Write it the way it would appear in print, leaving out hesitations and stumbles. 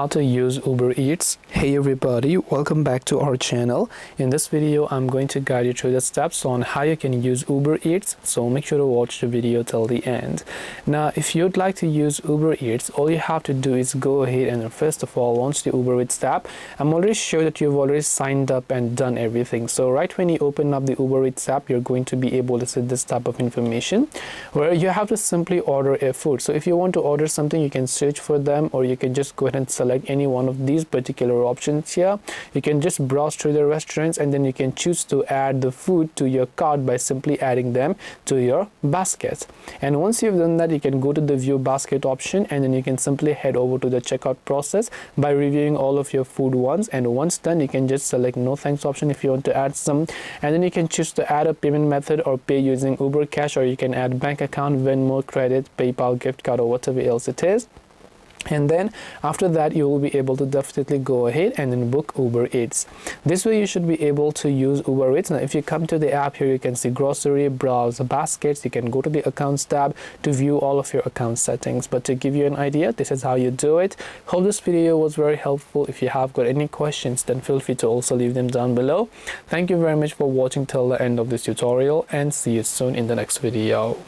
how to use Uber Eats. Hey everybody, welcome back to our channel. In this video I'm going to guide you through the steps on how you can use Uber Eats, so make sure to watch the video till the end. Now if you'd like to use Uber Eats, all you have to do is go ahead and first of all launch the Uber Eats app. I'm already sure that you've already signed up and done everything, so right when you open up the Uber Eats app, you're going to be able to see this type of information where you have to simply order a food. So if you want to order something, you can search for them, or you can just go ahead and select any one of these particular options here. You can just browse through the restaurants and then you can choose to add the food to your cart by simply adding them to your basket. And once you've done that, you can go to the view basket option and then you can simply head over to the checkout process by reviewing all of your food once, and once done you can just select no thanks option if you want to add some, and then you can choose to add a payment method or pay using Uber Cash, or you can add bank account, Venmo, credit, PayPal, gift card, or whatever else it is. And then after that you will be able to definitely go ahead and then book Uber Eats. This way you should be able to use Uber Eats. Now if you come to the app here, you can see grocery, browse baskets, you can go to the accounts tab to view all of your account settings. But to give you an idea, this is how you do it. Hope this video was very helpful. If you have got any questions, then feel free to also leave them down below. Thank you very much for watching till the end of this tutorial, and see you soon in the next video.